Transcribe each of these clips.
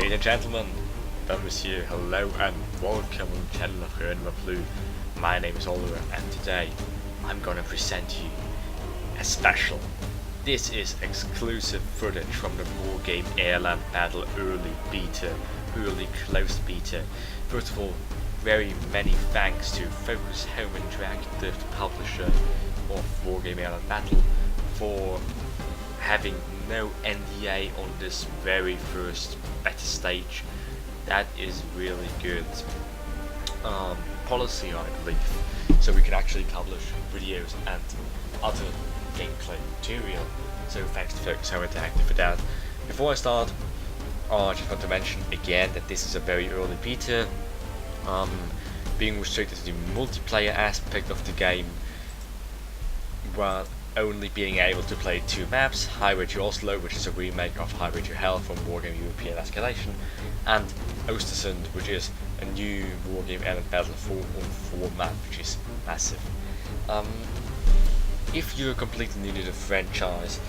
Ladies and gentlemen, monsieur, hello and welcome to the channel of AirLand Battle. My name is Oliver and today I'm gonna present you a special. This is exclusive footage from the Wargame AirLand Battle early beta, early closed beta. First of all, very many thanks to Focus Home Interactive, the publisher of Wargame AirLand Battle, for having no NDA on this very first beta stage. That is really good policy, I believe, so we can actually publish videos and other gameplay material. So thanks to Focus Home Interactive for that. Before I start, I just want to mention again that this is a very early beta, being restricted to the multiplayer aspect of the game, while only being able to play two maps: Highway to Oslo, which is a remake of Highway to Hell from Wargame European Escalation, and Ostersund, which is a new Wargame AirLand Battle 4-on-4 map, which is massive. If you're completely new to the franchise,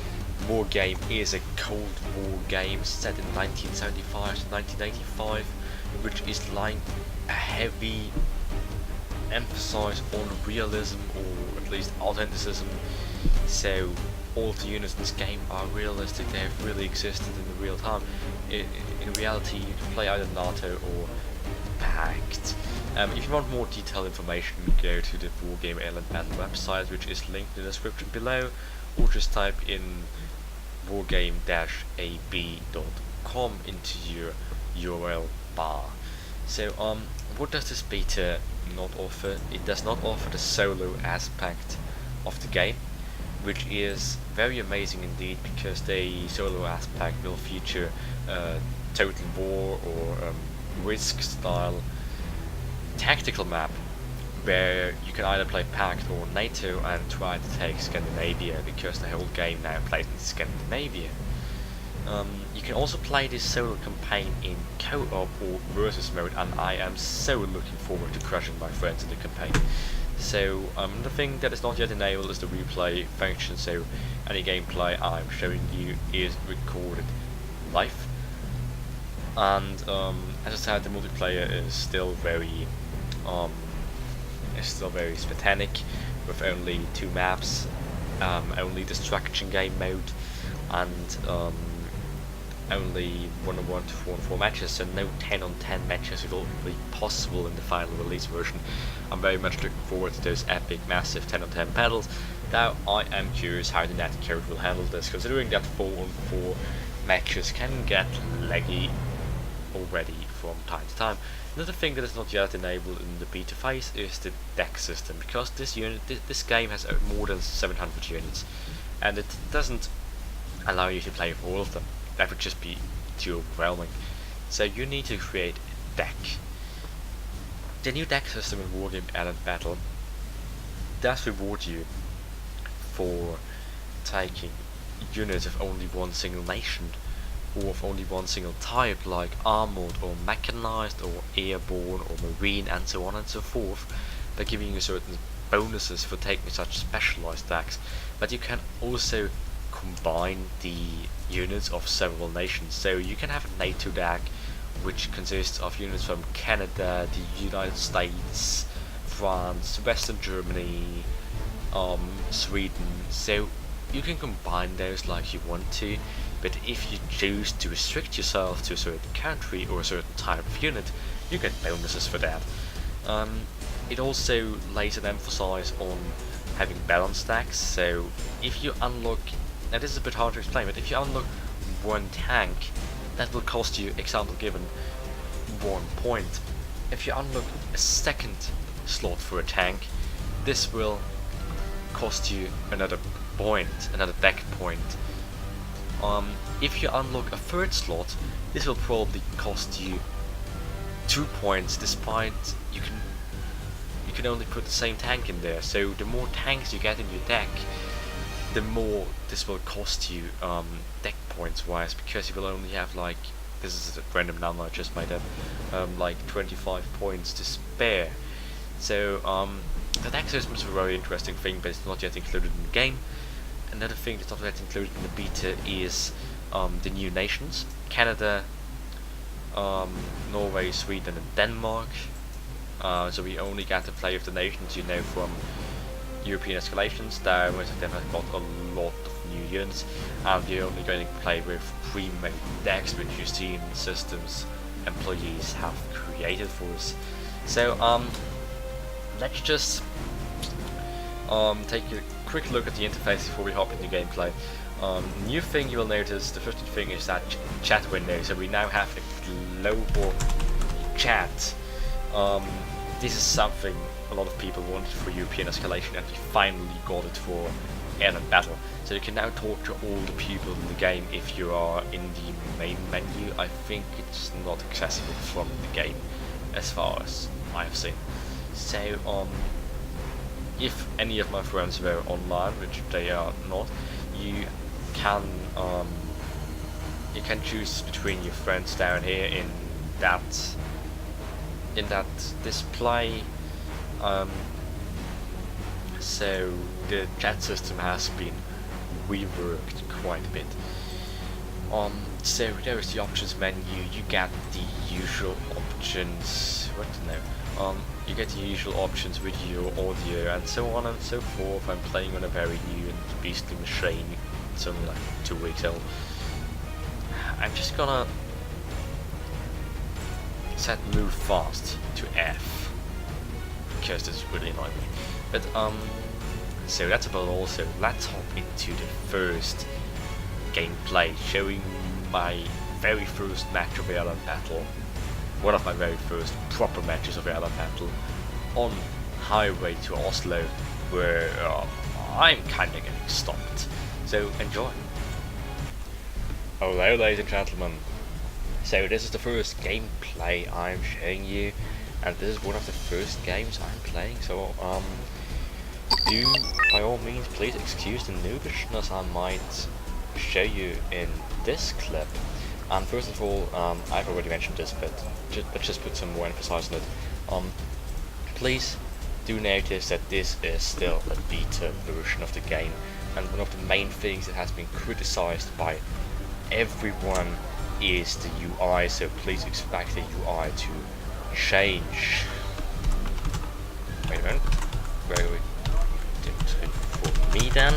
Wargame is a Cold War game set in 1975 to 1985, which is like a heavy emphasis on realism, or at least authenticism. So all of the units in this game are realistic, they have really existed in the real time. In reality, you can play either NATO or Pact. If you want more detailed information, go to the Wargame AirLand Battle website, which is linked in the description below, or just type in wargame-ab.com into your URL bar. So what does this beta not offer? It does not offer the solo aspect of the game, which is very amazing indeed, because the solo aspect will feature Total War or Risk style tactical map, where you can either play Pact or NATO and try to take Scandinavia, because the whole game now plays in Scandinavia. You can also play this solo campaign in co-op or versus mode, and I am so looking forward to crushing my friends in the campaign. So the thing that is not yet enabled is the replay function, so any gameplay I'm showing you is recorded live. And as I said, the multiplayer is still very spartanic, with only two maps, only destruction game mode, and only 1-on-1 to 4-on-4 matches, so no 10-on-10 matches will be possible in the final release version. I'm very much looking forward to those epic, massive 10-on-10 battles. Now I am curious how the net code will handle this, considering that 4-on-4 matches can get laggy already from time to time. Another thing that is not yet enabled in the beta phase is the deck system, because this game has more than 700 units, and it doesn't allow you to play with all of them. That would just be too overwhelming. So you need to create a deck. The new deck system in Wargame AirLand Battle does reward you for taking units of only one single nation, or of only one single type, like armored or mechanized or airborne or marine and so on and so forth, by giving you certain bonuses for taking such specialized decks. But you can also combine the units of several nations, so you can have a NATO deck which consists of units from Canada, the United States, France, Western Germany, Sweden, so you can combine those like you want to. But if you choose to restrict yourself to a certain country or a certain type of unit, you get bonuses for that. It also lays an emphasis on having balanced decks, so if you unlock, now this is a bit hard to explain, but if you unlock one tank, that will cost you, example given, 1 point. If you unlock a second slot for a tank, this will cost you another point, another deck point. If you unlock a third slot, this will probably cost you 2 points, despite you can only put the same tank in there. So the more tanks you get in your deck, the more this will cost you deck points wise, because you will only have, like, this is a random number I just made up, like 25 points to spare. So the deck system is a very interesting thing, but it's not yet included in the game. Another thing that's not yet included in the beta is the new nations. Canada, Norway, Sweden, and Denmark. So we only get to play with the nations, you know, from European escalations. There, most of them have got a lot of new units, and you're only going to play with pre-made decks, which you see in the systems employees have created for us. So let's just take a quick look at the interface before we hop into gameplay. New thing you will notice, the first thing is that chat window. So we now have a global chat. This is something a lot of people wanted for European escalation, and we finally got it for AirLand Battle. So you can now talk to all the people in the game if you are in the main menu. I think it's not accessible from the game as far as I have seen. So if any of my friends were online, which they are not, you can choose between your friends down here in that display. So the chat system has been reworked quite a bit. So there is the options menu. You get the usual options. You get the usual options with your audio and so on and so forth. I'm playing on a very new and beastly machine. It's only like 2 weeks old. I'm just gonna set move fast to F because this is really annoying me. But so that's about all. So let's hop into the first gameplay, showing my very first match of AirLand Battle. One of my very first proper matches of AirLand Battle on highway to Oslo, where I'm kinda getting stopped. So enjoy. Hello ladies and gentlemen. So this is the first gameplay I'm showing you, and this is one of the first games I'm playing, so do by all means please excuse the noobishness I might show you in this clip. And first of all, I've already mentioned this, but let's just put some more emphasis on it. Please do notice that this is still a beta version of the game, and one of the main things that has been criticized by everyone is the UI, so please expect the UI to change. Wait a minute, where are we? For me then,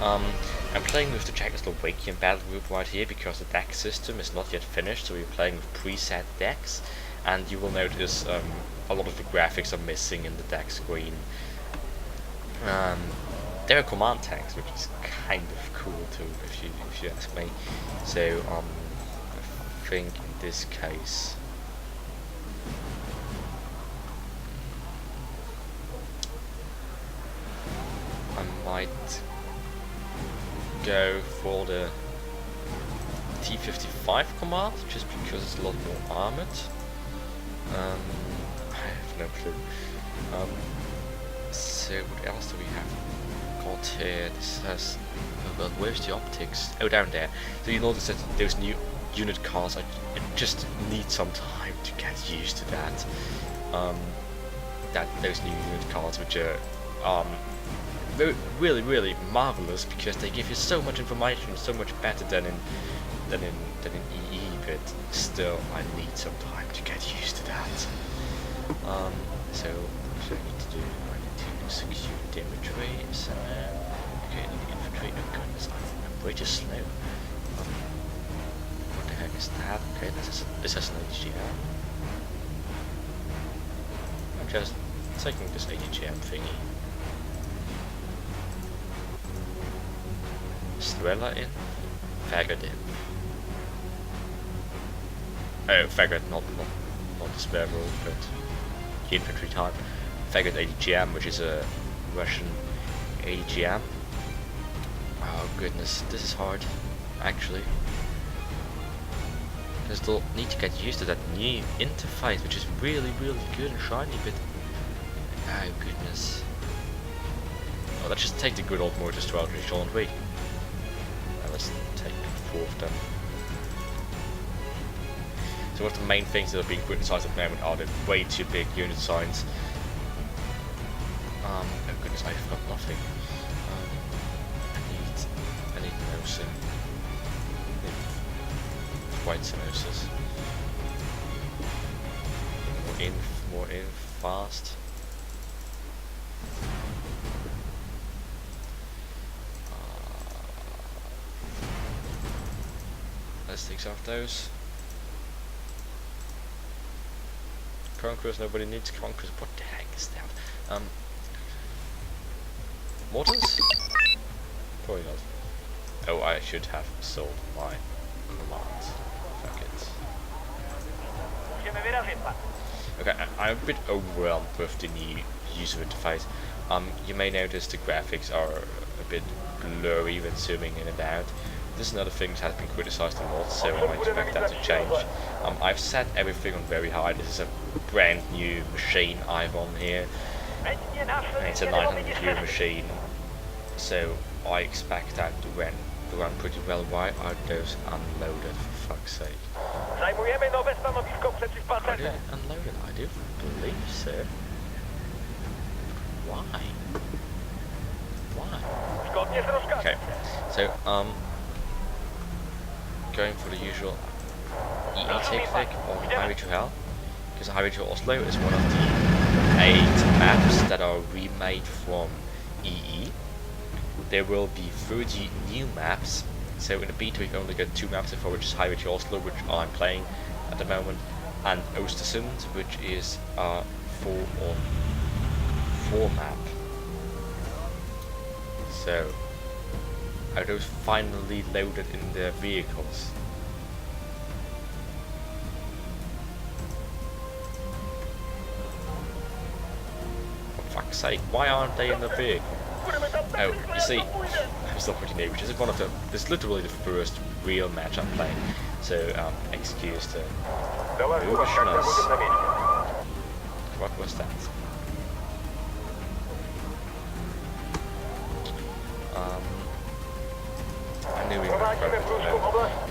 I'm playing with the Czechoslovakian battle group right here because the deck system is not yet finished, so we're playing with preset decks, and you will notice a lot of the graphics are missing in the deck screen. There are command tanks, which is kind of cool too, if you ask me. So I think in this case I might go for the T55 command, just because it's a lot more armored. I have no clue. So what else do we have got here? This has, oh well, where's the optics? Oh, down there. So you notice that those new unit cards, I just need some time to get used to that. Those new unit cards, which are really marvelous because they give you so much information, so much better than in EE, but still I need some time to get used to that. So what I need to do? I need to secure the imagery. So okay, the infantry. Oh goodness, I'm way too slow. What the heck is that? Okay, this is an AGM. I'm just taking this AGM thingy. Strela in, Faggot in. Oh, Faggot, not the spare rule, but the infantry type. Faggot ADGM, which is a Russian ADGM. Oh goodness, this is hard, actually. I still need to get used to that new interface, which is really good and shiny, but oh goodness. Well, let's just take the good old motor strategy, shan't we? Let's take fourth then. So one of the main things that are being criticized at the moment are the way too big unit signs. Oh goodness, I've got nothing. I need nosing. White samosas. more in fast. Let's take some of those. Conquerors, nobody needs conquerors. What the heck is that? Mortars? Probably not. Oh, I should have sold my command. Fuck it. Okay, I'm a bit overwhelmed with the new user interface. You may notice the graphics are a bit blurry when zooming in and out. This is another thing that has been criticized a lot, so I expect that to change. I've set everything on very high. This is a brand new machine I've on here. And it's a 900 euro machine, so I expect that to run pretty well. Why are those unloaded, for fuck's sake? Are they unloaded? I do believe so. Why? Why? Okay, so going for the usual EE tactic on Highway to Hell, because Highway to Oslo is one of the 8 maps that are remade from EE. There will be 30 new maps, so in the beta we only get 2 maps for, which is Highway to Oslo, which I'm playing at the moment, and Ostersund, which is a 4-on-4 map. So, are those finally loaded in their vehicles? For fuck's sake, why aren't they in the vehicle? Oh, you see, I'm still pretty new, which is one of the, this is literally the first real match I'm playing, so excuse the foolishness. What was that? I knew we were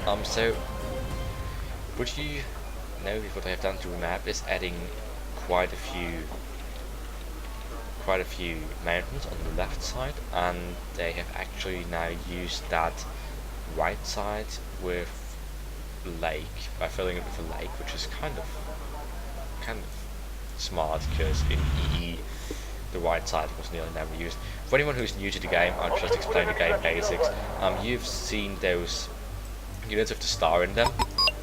going. So would you know what I have done to the map is adding quite a few mountains on the left side, and they have actually now used that right side with lake by filling it with a lake, which is kind of smart, because in EE the right side was nearly never used. For anyone who's new to the game, I'll just explain the game basics. You've seen those units with the star in them.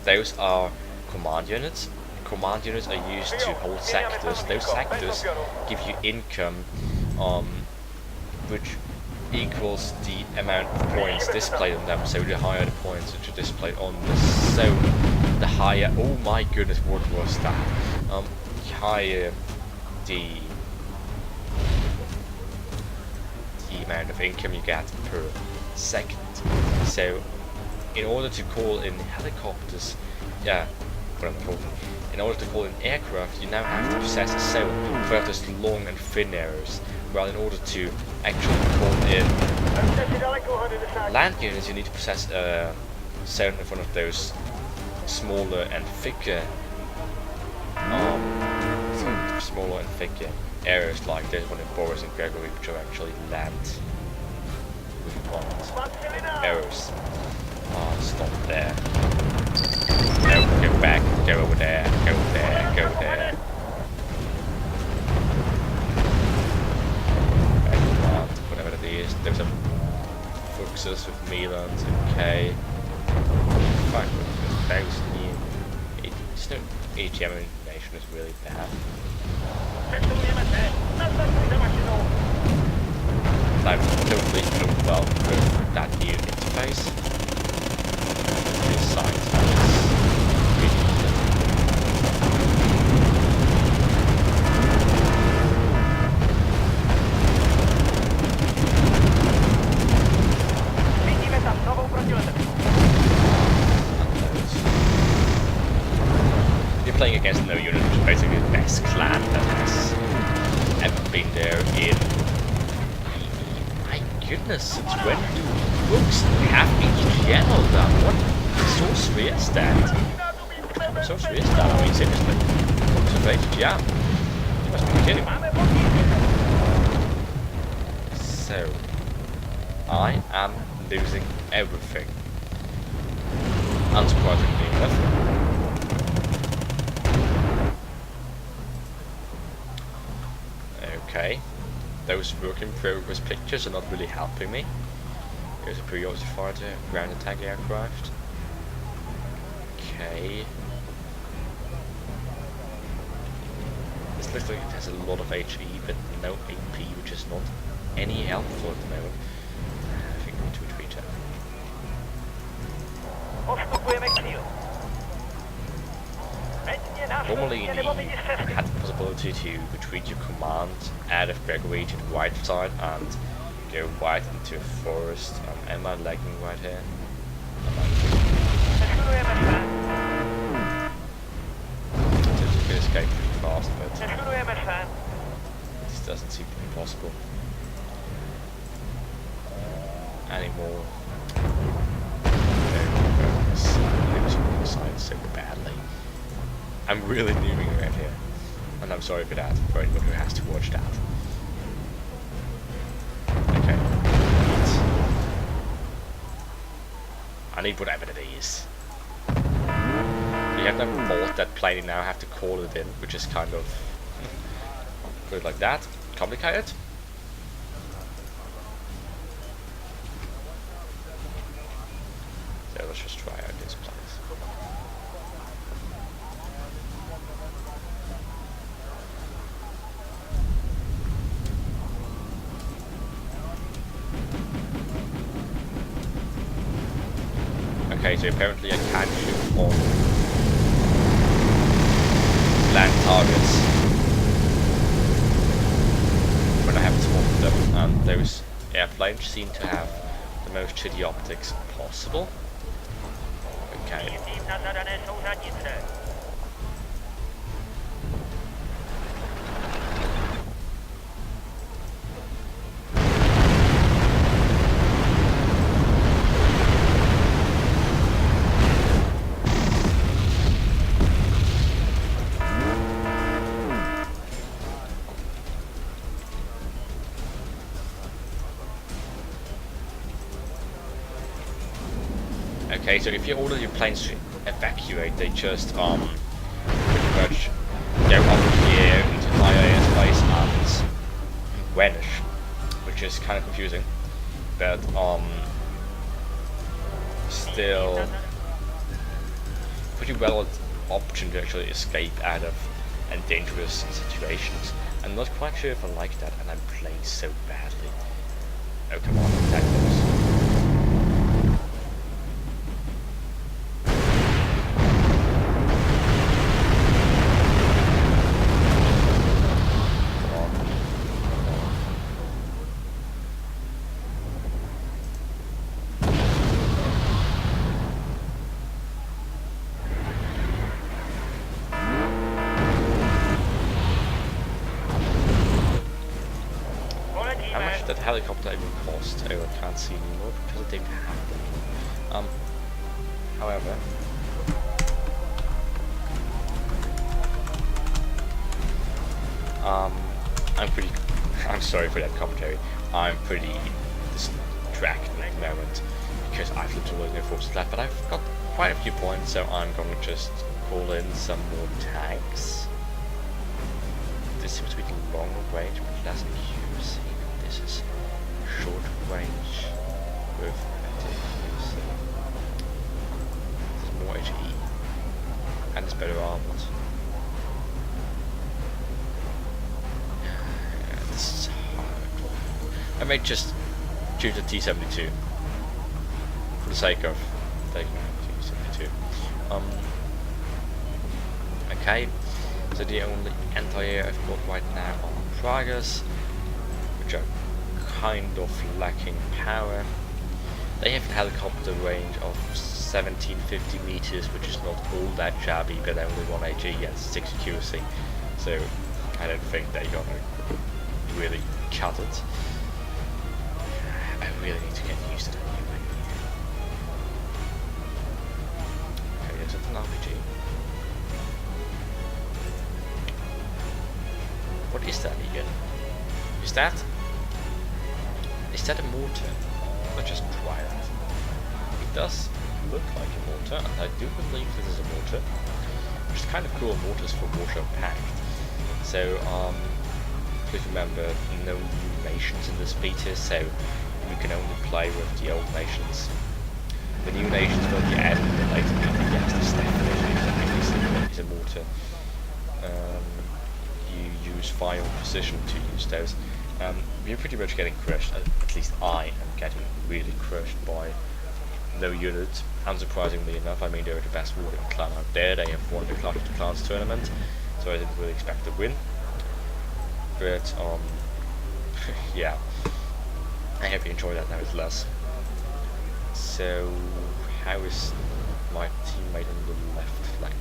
Those are command units. Command units are used to hold sectors. Those sectors give you income, which equals the amount of points displayed on them. So the higher the points which are displayed on the zone, the higher. Oh my goodness, what was that? The higher the amount of income you get per second. So, in order to call in helicopters, in order to call in aircraft, you now have to possess a zone where there's long and thin arrows. Well, in order to actually call in land units, you need to possess a zone in front of those smaller and thicker, areas like this one in Boris and Gregory, which are actually land. We want arrows. Stop there. No, go back, go over there, go there, go there. Back, whatever it is. There's some Fuxes with Milans and K. Fuck, those new. It's no ATM information is really bad. I'm totally overwhelmed with that new interface. This site is really You're playing against no unit, which is basically the best clan that has ever been there in. Goodness, since when do books have each channel done? What sorcery is that? What sorcery is that? I mean, seriously. Books of HGM. You must be kidding me. So, I am losing everything. Unsurprisingly enough. those work in progress pictures are not really helping me. There's a periodic fighter, ground attack aircraft. Okay. This looks like it has a lot of HE, but no AP, which is not any helpful at the moment. I think we need to retreat it. Normally you had the possibility to retreat your command out of Gregory to the right side and go right into a forest. Am I lagging right here? So you could escape pretty fast, but this doesn't seem to be possible anymore. Losing the side so badly. I'm really noobing around here, and I'm sorry for that, for anyone who has to watch that. Okay. I need whatever it is. You have never bought that plane, now have to call it in, which is kind of, put it like that, complicated. So let's just try out this place. Okay, so apparently I can shoot on land targets when I have spotted them, and those airplanes seem to have the most shitty optics possible. Okay. Okay, so if you order your planes to evacuate, they just pretty much go up here into higher airspace and vanish, which is kind of confusing, but still pretty well option to actually escape out of dangerous situations. I'm not quite sure if I like that, and I'm playing so badly. Oh come on, attack those. That helicopter even cost? Oh, I can't see anymore because I didn't have them. However, I'm sorry for that commentary. I'm pretty distracted at the moment because I've literally no forces left, but I've got quite a few points, so I'm going to just call in some more tanks. This seems to be the long range, but that's accuracy. This is short range with accuracy. There's more HE and it's better armed. Yeah, this is hard. I may just choose the T-72 for the sake of taking the T-72. Okay, so the only anti-air I've got right now are Pragas, which are kind of lacking power. They have a helicopter range of 1750 meters, which is not all that shabby, but only 1 HE and 6 accuracy, so I don't think they're gonna really cut it. I really need to get used to that anyway. Okay, there's an RPG. What is that again? Is that a mortar? Let's just try that. It does look like a mortar, and I do believe this is a mortar, which is kind of cool. Mortars for Warship Pact. So Please remember, no new nations in this beta, so you can only play with the old nations. The new nations will be added in the later beta. Yes, this definition is a mortar. You use fire or precision to use those. We're pretty much getting crushed, at least I am getting really crushed by no units. Unsurprisingly enough, I mean, they're the best Wargame clan out there. They have won the Clash of the Clans tournament, so I didn't really expect to win. But, yeah, I hope you enjoy that nevertheless. So, how is my teammate on the left flank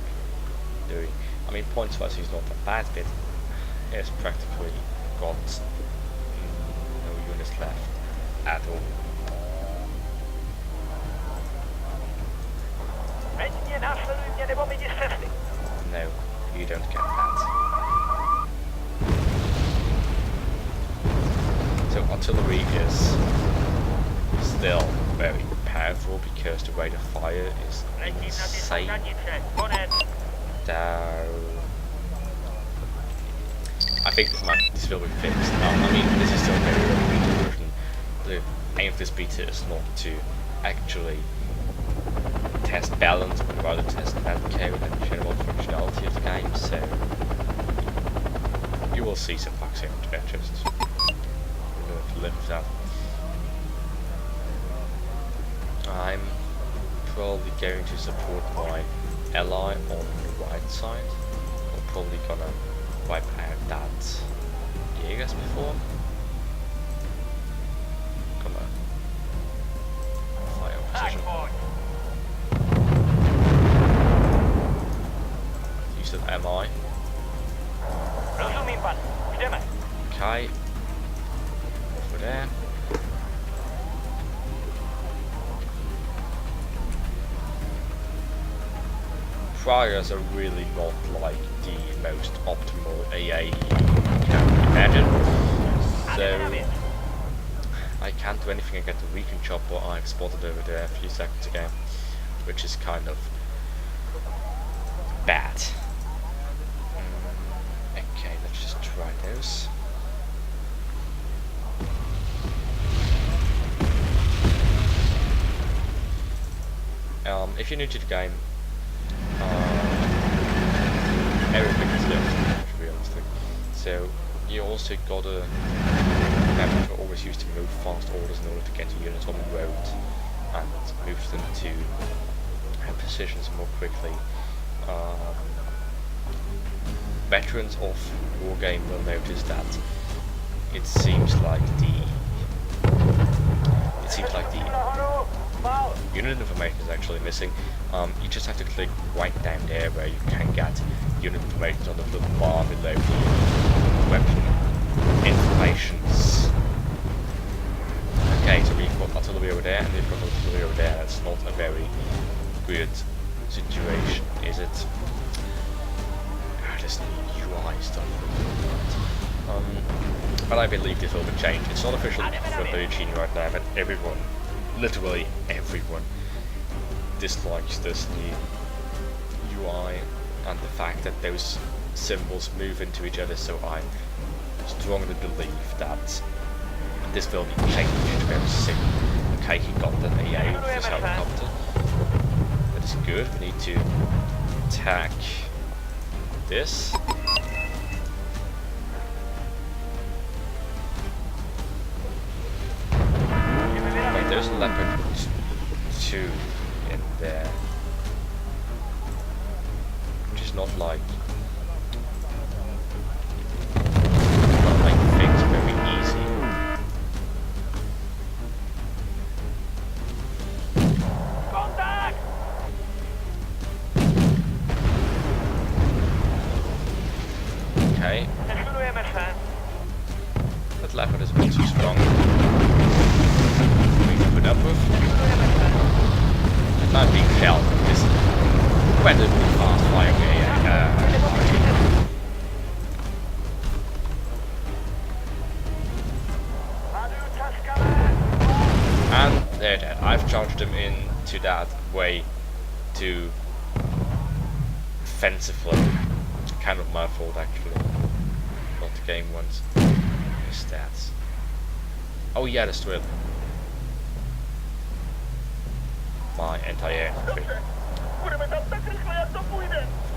doing? I mean, points-wise he's not that bad, but he has practically got no units left at all. No, you don't get that. So artillery is still very powerful because the rate of fire is insane. I think this will be fixed. I mean, this is still a very early beta version. The aim of this beta is not to actually test balance, but rather test battle code and general functionality of the game, so you will see some bugs here and there, just live with that. I'm probably going to support my ally on the right side. I'm probably gonna wipe out that Jägers before. Come on. Fire position. Use of MI. Okay. Over there. Priors are really not like the most optimal AA you can imagine, so I can't do anything against the recon chopper I've spotted over there a few seconds ago, which is kind of bad. Okay, let's just try those. If you're new to the game, everything is limited, to be honest. So you also gotta remember to always use to move fast orders in order to get your units on the road and move them to positions more quickly. Veterans of Wargame will notice that it seems like the unit information is actually missing. You just have to click right down there where you can get unit information on the little bar below the weapon informations. Okay, so we've got artillery over there and we've got artillery over there. That's not a very good situation, is it? This UI stuff. But I believe this will be changed. It's not official for 13 right now, but everyone, literally everyone, dislikes this new UI and the fact that those symbols move into each other, so I strongly believe that this will be changed very soon. Okay, he got the AA with his helicopter. That is good. We need to attack this. Wait, there's a Leopard 2 in there, which is not like things very easy. Contact! Okay. That Leopard is a bit too strong. We can put up with. And I'm being shelled with this incredibly fast fire and they're dead. I've charged them into that way too offensively. Kind of my fault actually. Not the game once. stats. Oh yeah, the Thrill. My entire infantry.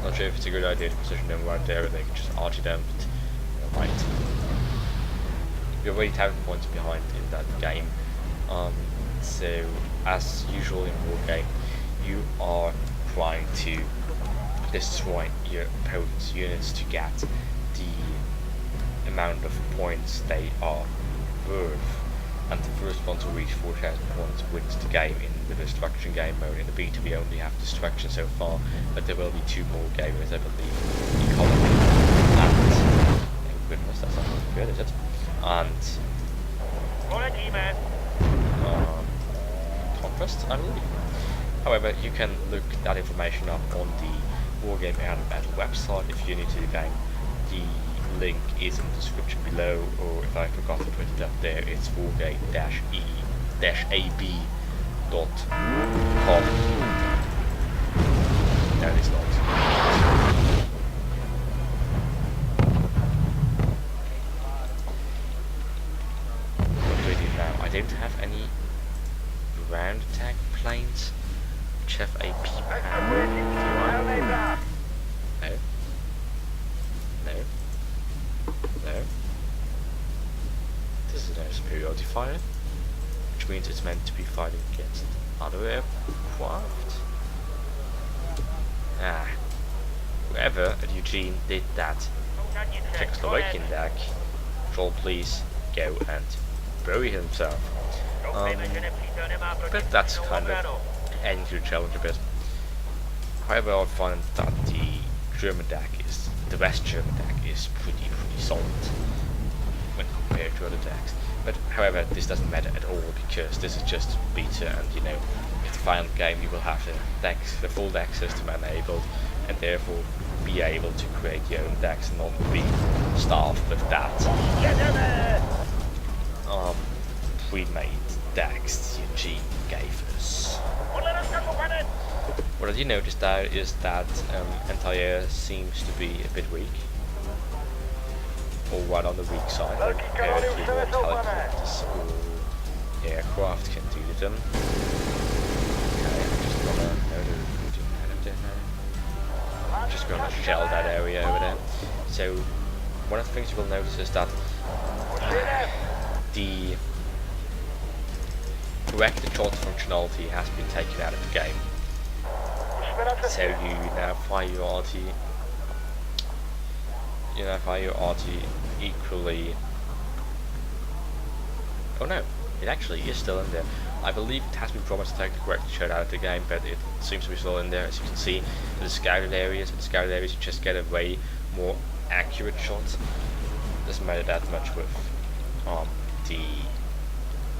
Not sure if it's a good idea to position them right there, or they can just arch them, but you know, right. You're already 10 points behind in that game. So, as usual in Wargame, you are trying to destroy your opponent's units to get the amount of points they are worth. And the first one to reach 4,000 points wins the game in the destruction game mode. In the beta we only have destruction so far, but there will be 2 more gamers, I believe. Ecology and thank goodness that's not good, is it? And Contrast, I believe. However, you can look that information up on the Wargame AirLand Battle website if you're new to the game. The link is in the description below, or if I forgot to put it up there, it's wargame-ab.com. No, it's not. What do I do now? I don't have any ground attack planes which have AP power. No. No. No. This is a superiority fire, which means it's meant to be fighting against other aircraft. Ah. Whoever at Eugene did that Czechoslovakian deck shall please go and bury himself. But that's kind of ending the challenge a bit. However, I find that the West German deck is pretty solid when compared to other decks. But however, this doesn't matter at all because this is just beta, and you know, in the final game you will have the full deck system enabled, and therefore be able to create your own decks and not be starved with that pre-made decks Eugene gave us. What I did notice there is that anti-air seems to be a bit weak, or right on the weak side compared to what helicopters or aircraft can do to them. Okay, I'm just gonna shell that area over there. So one of the things you will notice is that the corrected shot functionality has been taken out of the game. So you now fire your RT. You now fire your RT equally. Oh no, it actually is still in there. I believe it has been promised to take the corrected shot out of the game, but it seems to be still in there. As you can see, in the scouted areas, you just get a way more accurate shot. Doesn't matter that much with the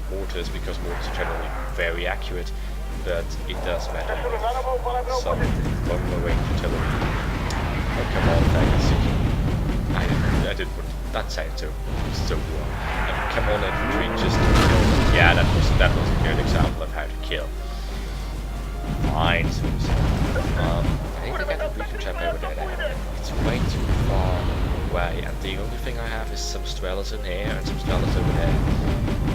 mortars, because mortars are generally very accurate, but it does matter with some longer range artillery. Oh come on, thanks. I didn't put that sound so wrong. I mean, come on, infantry, just kill. Yeah, that was a good example of how to kill. Fine, so I think I got a beacon trap over there now. It's way too far away, and the only thing I have is some Strellas in here and some Strellas over there.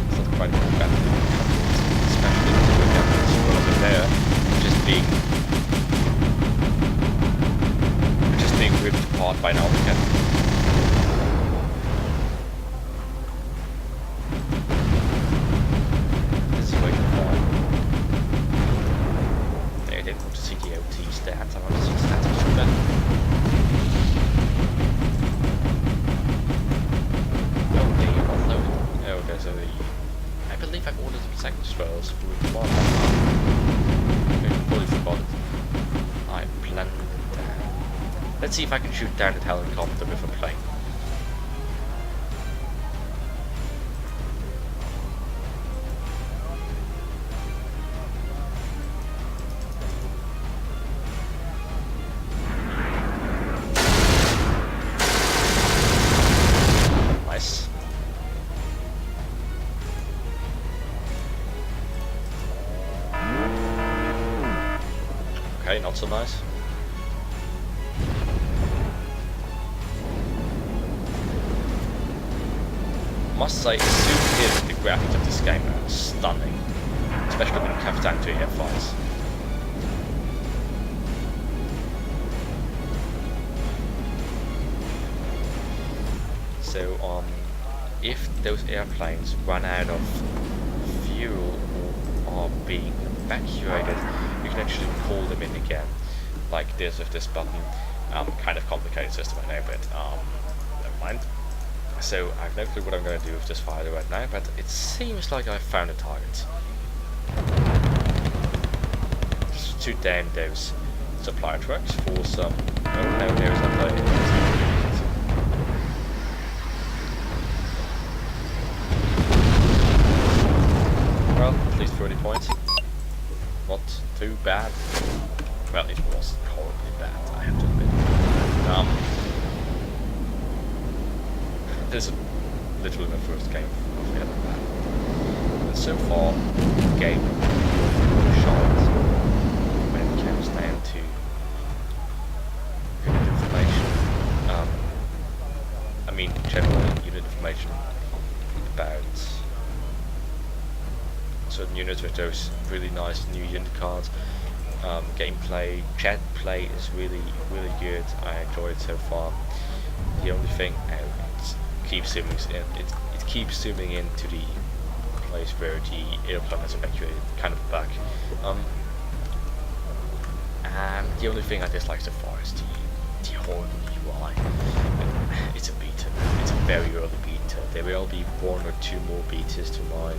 It's not quite bad, especially with that Strellas over there, just being ripped apart by an Alpha. This is way too far. I didn't want to see the OT stats, I want to see stats of shooter. Oh, there's a... I believe I've ordered some second Strellas for the one. I completely forgot it. I planned it down. Let's see if I can shoot down the helicopter with a plane. Nice. Okay, not so nice. must say, super the graphics of this game are stunning, especially when it comes down to airfights. So, if those airplanes run out of fuel or are being evacuated, you can actually call them in again, like this with this button. Kind of complicated system, I know, but never mind. So I have no clue what I'm going to do with this fighter right now, but it seems like I've found a target. Just shoot down those supply trucks for some... Oh no, there's nothing. Well, at least 30 points. Not too bad. Well, it was horribly bad, I have to admit. This is literally my first game of AirLand Battle. And so far, the game shot when it comes down to unit information. I mean, generally, unit information about certain units with those really nice new unit cards. Gameplay, chat play is really good. I enjoy it so far. The only thing, it keeps zooming in to the place where the airplane is evacuated, kind of bug. And the only thing I dislike so far is the horrible UI. It's a beta. It's a very early beta. There will be 1 or 2 more betas to my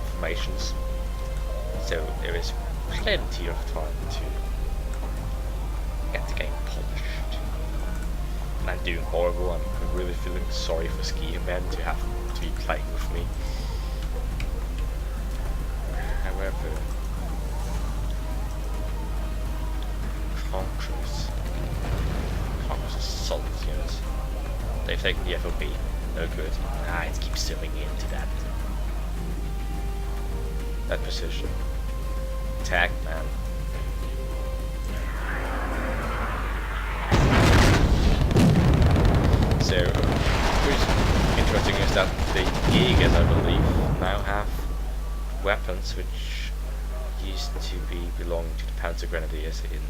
informations, so there is plenty of time to get the game polished. And I'm doing horrible. I'm really feeling sorry for skier men to have to be playing with me. However, Congress is solid units. They've taken the FOB. No good. It keeps zooming into that position. Attack, man. So, what's interesting is that the Jaegers, I believe, now have weapons which used to belong to the Panzer Grenadiers in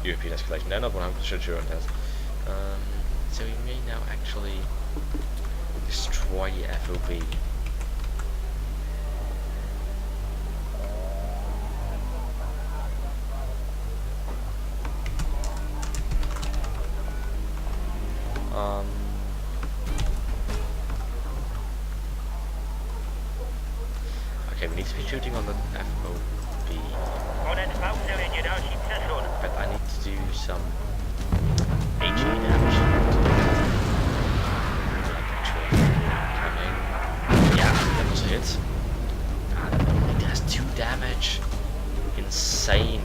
European escalation. They're not 100% sure on that. So we may now actually destroy the FOB. Okay, we need to be shooting on the FOB. But I need to do some HE damage. Like actually coming. Yeah, that was a hit. And it has 2 damage. Insane.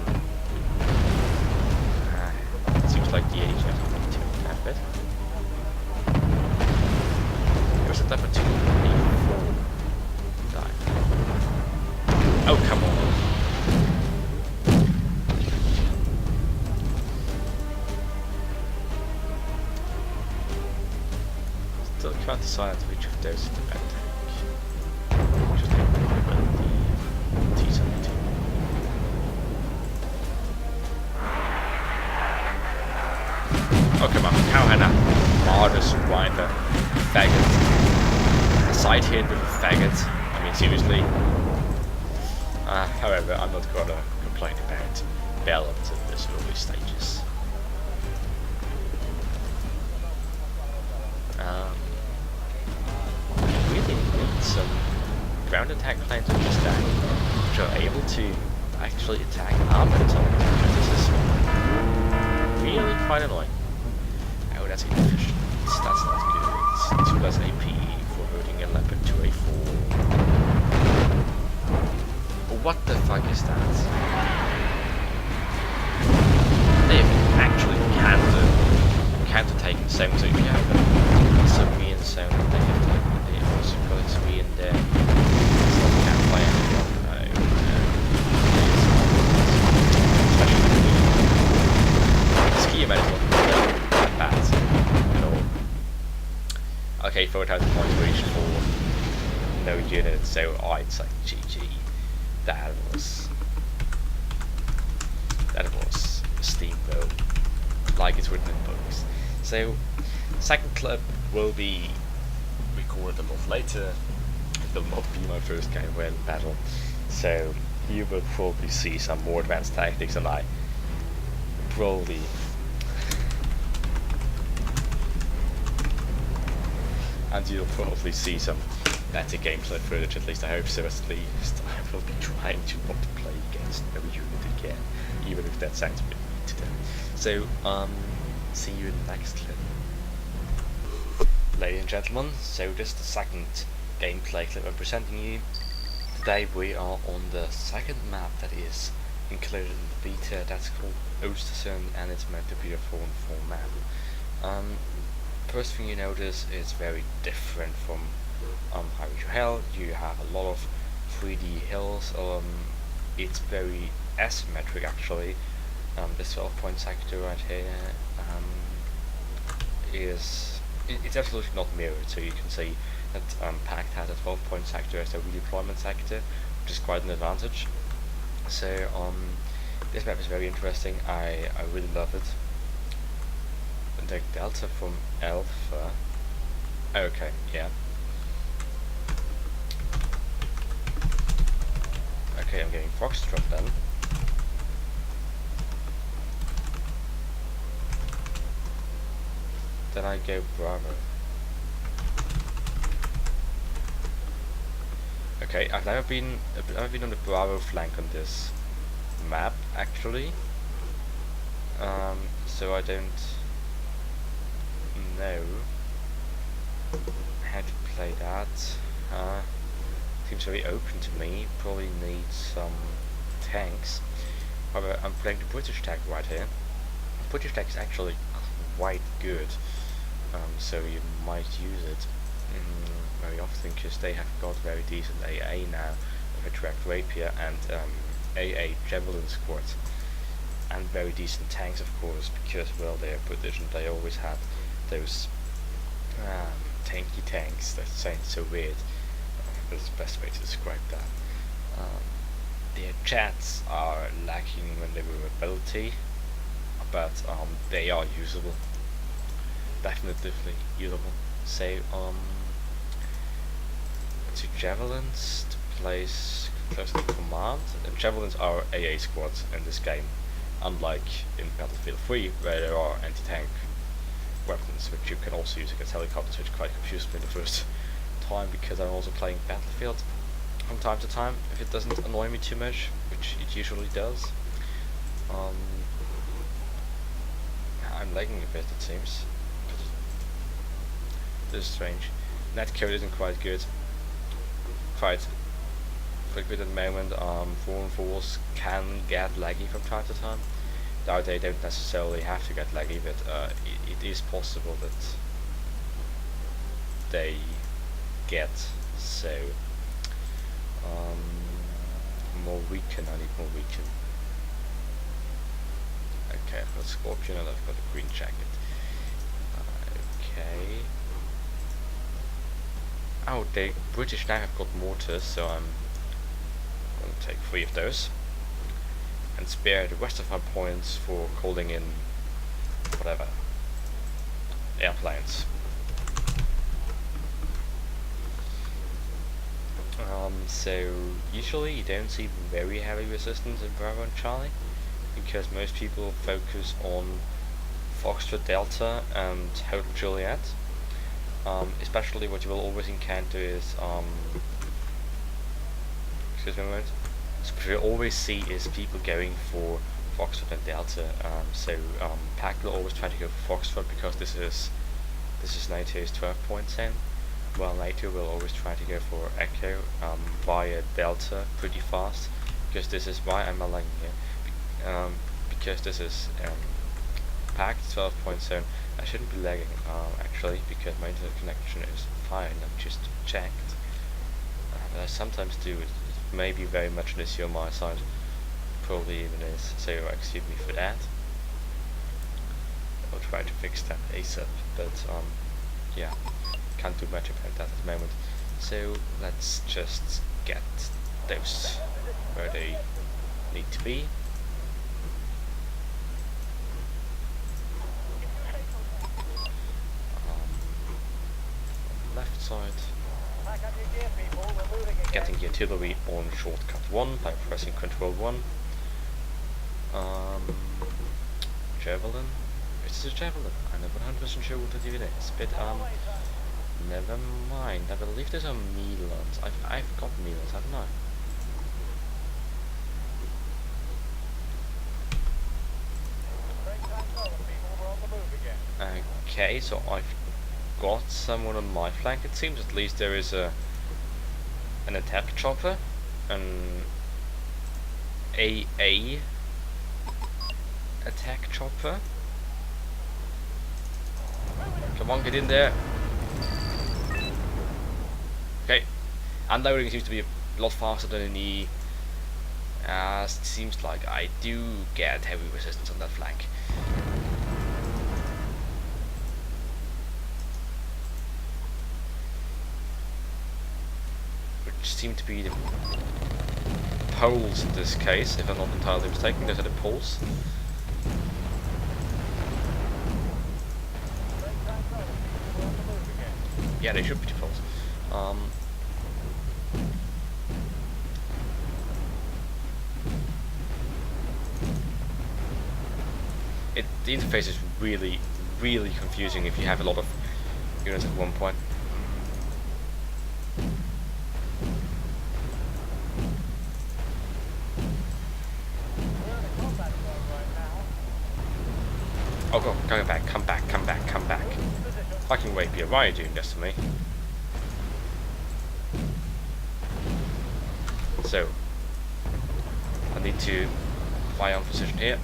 It seems like the 80 is going to be too a bit. There was a type of 2, 4. Oh, come on. Still can't decide which of those is the better tank. Just think about the T-72. Oh, come on. How had a Mardus Rider faggot? A side hit with a faggot? I mean, seriously? However, I'm not gonna complain about balance in this early stages. We really need some ground attack planes in this deck, which are able to actually attack armored targets. This is really quite annoying. Oh, that's inefficient. That's not good. It's 2 less AP for hurting a Leopard 2A4. What the fuck is that? They've actually counter-taken sound, so you have some me and sound that they have taken. They also got it me in there. So I can't play anything. Especially ski medical. Not that bad at all. Okay, 4,000 points for each for no unit, so it's like GG. That was a steamroll, like it's written in books. So, second clip will be recorded a lot later. It will not be my first game AirLand Battle, so you will probably see some more advanced tactics, and I probably you'll probably see some better gameplay footage, at least I hope so. At least I will be trying to not play against no unit again, even if that sounds a bit weird to them. So, see you in the next clip. Ladies and gentlemen, so this is the second gameplay clip I'm presenting you. Today we are on the second map that is included in the beta. That's called Ostersund, and it's meant to be a 4-on-4 map. First thing you notice is very different from Irish Hell. You have a lot of 3D hills. It's very asymmetric actually. This 12-point sector right here it's absolutely not mirrored, so you can see that Pact has a 12-point sector as a redeployment sector, which is quite an advantage. So this map is very interesting. I really love it. The Delta from Alpha. Okay, yeah. Okay, I'm getting Foxtrot then. Then I go Bravo. Okay, I've never been on the Bravo flank on this map actually. So I don't know how to play that. Seems very open to me. Probably need some tanks. However, I'm playing the British tank right here. The British tank is actually quite good, so you might use it very often because they have got very decent AA now with a tracked rapier and AA javelin squads, and very decent tanks of course, because well, they are British and they always have those tanky tanks. That sounds so weird, but it's the best way to describe that. Their chats are lacking maneuverability, but they are usable, definitively usable. So to javelins to place close to command, and javelins are AA squads in this game, unlike in Battlefield 3 where there are anti-tank weapons which you can also use against helicopters, which quite confused me the first time because I'm also playing Battlefield from time to time, if it doesn't annoy me too much, which it usually does. I'm lagging a bit, it seems. This is strange. Netcode isn't quite good. Quite good at the moment. 4-on-4s can get laggy from time to time. Now they don't necessarily have to get laggy, but it is possible that they get so. More weaken, I need more weaken. Okay, I've got Scorpion and I've got a green jacket. Okay. Oh, the British now have got mortars, so I'm going to take 3 of those. And spare the rest of my points for calling in whatever airplanes. So usually you don't see very heavy resistance in Bravo and Charlie, because most people focus on Foxtrot Delta and Hotel Juliet. Especially what you will always encounter is excuse me a moment. So what you always see is people going for Foxtrot and Delta. Pact will always try to go for Foxtrot because this is NATO's 12-point zone. Well, NATO will always try to go for Echo via Delta pretty fast, because this is why I'm lagging here. Because this is Pact 12-point zone. I shouldn't be lagging actually, because my internet connection is fine. I've just checked. I sometimes do. It may be very much an issue on my side. Probably even is. So excuse me for that. I'll try to fix that ASAP. But yeah, can't do much about that at the moment. So let's just get those where they need to be. Left side. Getting the artillery on shortcut 1 by pressing Control 1. Javelin. Is this a javelin? I'm not 100% sure what the unit is, but never mind. I believe these are melons. I've got melons, haven't I? Okay, so I've got someone on my flank. It seems at least there is an attack chopper, an AA attack chopper. Come on, get in there. Okay, unloading seems to be a lot faster than an E. It seems like I do get heavy resistance on that flank. Which seem to be the poles in this case, if I'm not entirely mistaken. Those are the poles. Yeah, they should be default. The interface is really confusing if you have a lot of units at one point. Oh god, come back. Fucking rapier, why are you doing this to me? So, I need to fire on position here.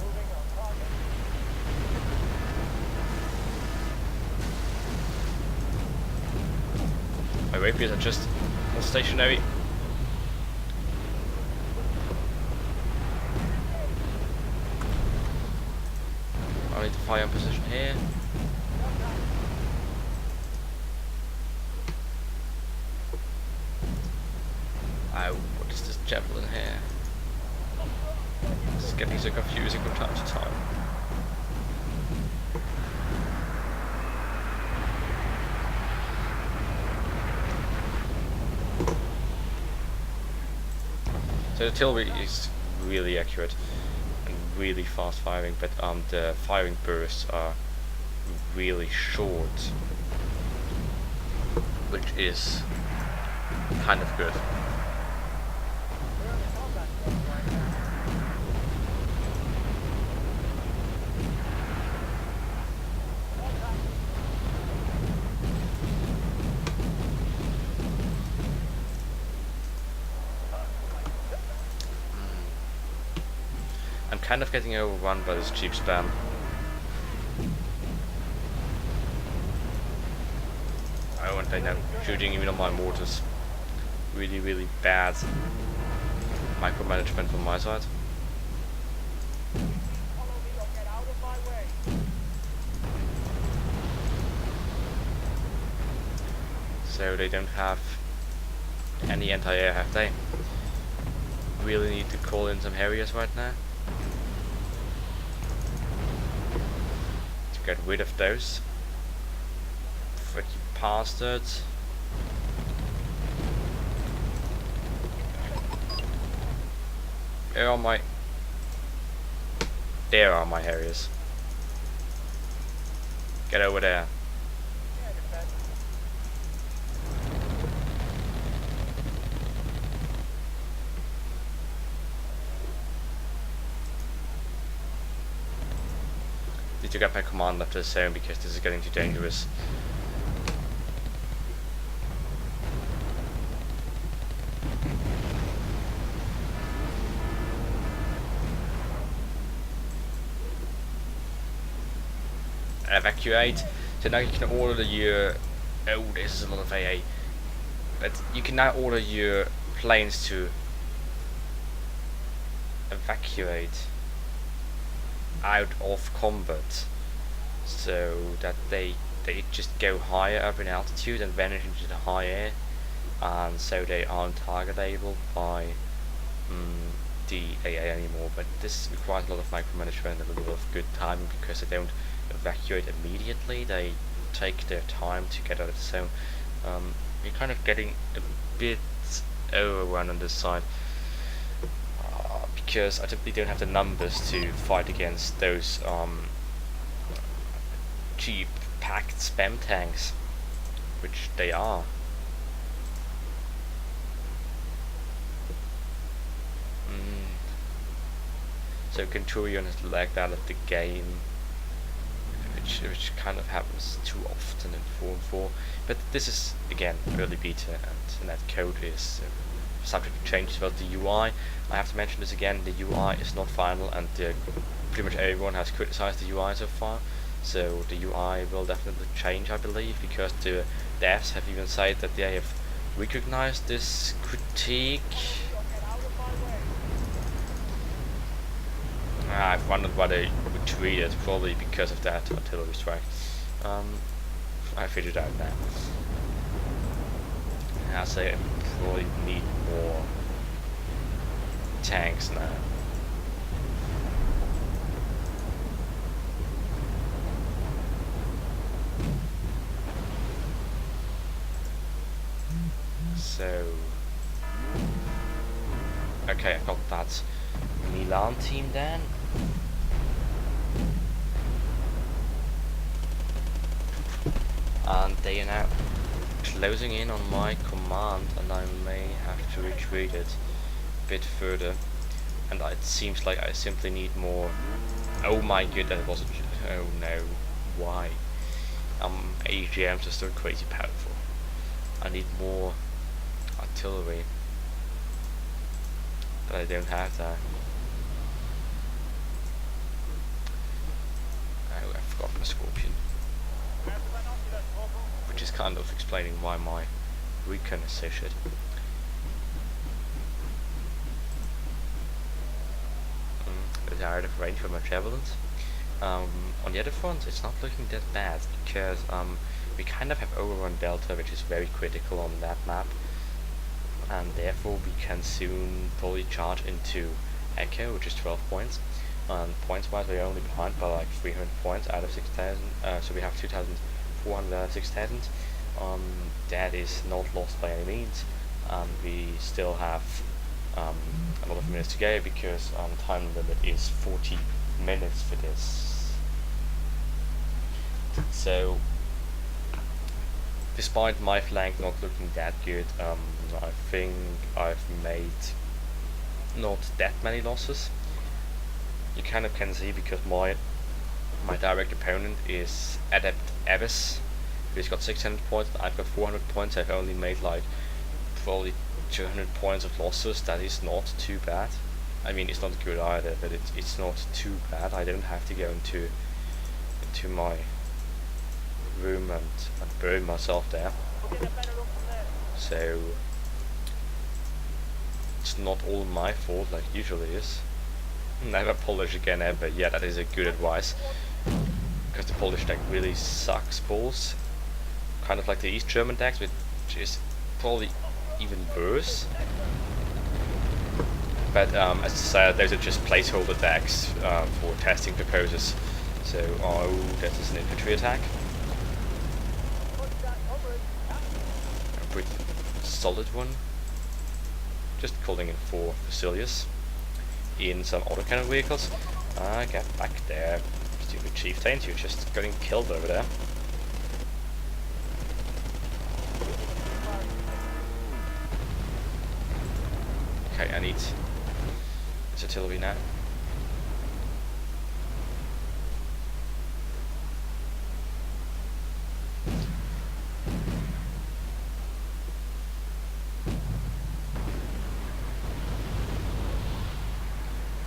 My rapiers are just all stationary. I need to fire on position here. Oh, what is this javelin here? It's getting so confusing from time to time. So the artillery is really accurate and really fast firing, but the firing bursts are really short, which is kind of good. I'm kind of getting overrun by this cheap spam. Oh, and they're now shooting even on my mortars. Really bad micromanagement from my side. So they don't have any anti-air, have they? Really need to call in some Harriers right now to get rid of those freaking bastards. There are my Harriers. Get over there. Need to get my command left to the zone because this is getting too dangerous. Evacuate. So now you can order your... Oh, this is a lot of AA. But you can now order your planes to evacuate out of combat, so that they they just go higher up in altitude and vanish into the high air, and so they aren't targetable by the AA anymore. But this requires a lot of micromanagement and a little of good timing, because they don't evacuate immediately. They take their time to get out of the zone. You're kind of getting a bit overrun on this side, because I simply don't have the numbers to fight against those cheap packed spam tanks, which they are. So Centurion has lagged out of the game, which kind of happens too often in 4-4. But this is again early beta, and that code is subject to change. About the UI, I have to mention this again: the UI is not final, and pretty much everyone has criticized the UI so far. So the UI will definitely change, I believe, because the devs have even said that they have recognized this critique. I've wondered why they retreated, probably because of that artillery strike. I figured out now. I say I probably need more tanks now. So, okay, I got that Milan team then. And they are now closing in on my command, and I may have to retreat it a bit further. And it seems like I simply need more. Oh my god, that was oh no, why? AGMs are still crazy powerful. I need more artillery, but I don't have that. Oh, I've forgotten the Scorpion, which is kind of explaining why my recon is so shit. They're out of range for my javelins. On the other front, it's not looking that bad, because we kind of have overrun Delta, which is very critical on that map, and therefore we can soon probably charge into Echo, which is 12 points. And points wise, we're only behind by like 300 points out of 6,000, so we have 2,400 out of 6,000. That is not lost by any means, and we still have a lot of minutes to go, because time limit is 40 minutes for this. So, despite my flank not looking that good, I think I've made not that many losses. You kind of can see, because my direct opponent is Adept Abyss, who's got 600 points, and I've got 400 points. I've only made like probably 200 points of losses. That is not too bad. I mean, it's not good either, but it's not too bad. I don't have to go into my room and burn myself there. So it's not all my fault like it usually is. Never Polish again ever. Yeah, that is a good advice, because the Polish deck really sucks balls. Kind of like the East German decks, which is probably even worse. But as I said, those are just placeholder decks for testing purposes. So, oh, that is an infantry attack. A pretty solid one. Just calling in for Vasilius in some autocannon vehicles. Get back there, stupid chieftains, you're just getting killed over there. Okay, I need this artillery now.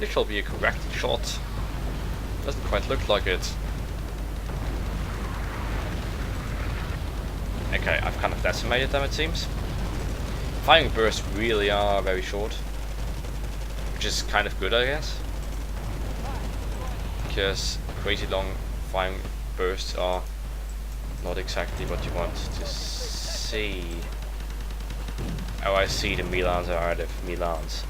This shall be a correct shot. Doesn't quite look like it. Okay, I've kind of decimated them, it seems. Firing bursts really are very short, which is kind of good, I guess, because crazy long firing bursts are not exactly what you want to see. Oh, I see, the Milans are out of Milans.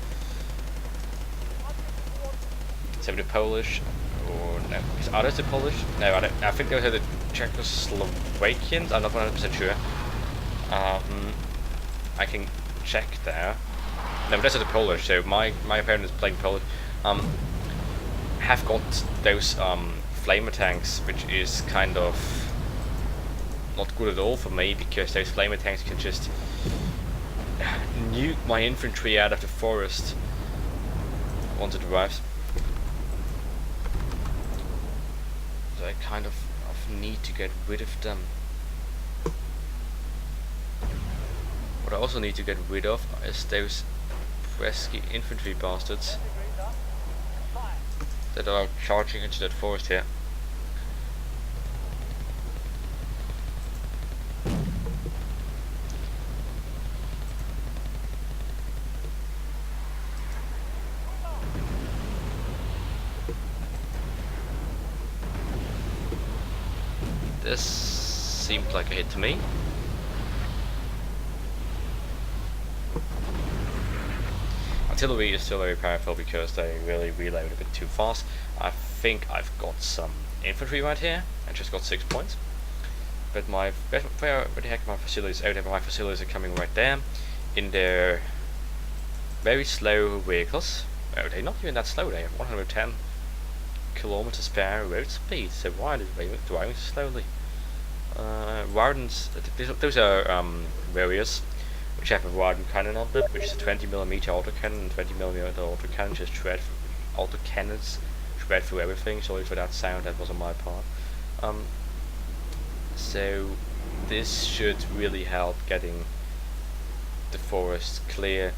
So the Polish, or no, are those the Polish? No, I think those are the Czechoslovakians. I'm not 100% sure. I can check there. No, but those are the Polish. So my opponent is playing Polish. Have got those flamer tanks, which is kind of not good at all for me, because those flamer tanks can just nuke my infantry out of the forest once it arrives. So I kind of need to get rid of them. What I also need to get rid of is those pesky infantry bastards that are charging into that forest here. This seemed like a hit to me. Artillery is still very powerful because they really reload a bit too fast. I think I've got some infantry right here and just got 6 points. But where the heck are my facilities? Oh, my facilities are coming right there in their very slow vehicles. Oh, they're not even that slow. They have 110 kilometers per hour road speed. So why are they driving so slowly? Wardens, those are warriors which have a Warden cannon on them, which is a 20mm autocannon, and 20mm autocannon just autocannons shred through everything. Sorry for that sound, that was on my part. So this should really help getting the forest clear.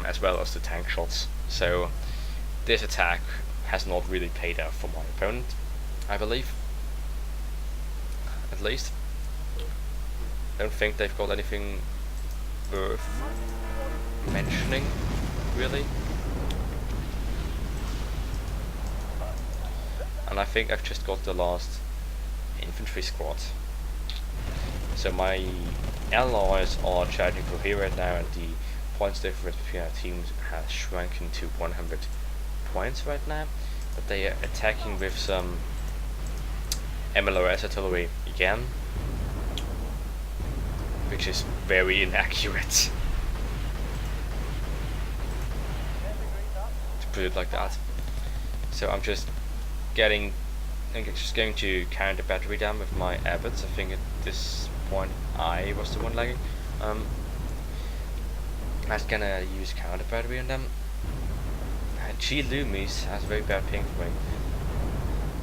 As well as the tank shots. So this attack has not really paid out for my opponent, I believe. At least. I don't think they've got anything worth mentioning, really. And I think I've just got the last infantry squad. So my allies are charging for here right now, and the points difference between our teams has shrunken to 100 points right now. But they are attacking with some MLRS artillery again, which is very inaccurate, to put it like that. So I'm just going to counter battery them with my abbots. I think at this point I was the one lagging. I was gonna use counter battery on them. G Loomis has a very bad ping for me.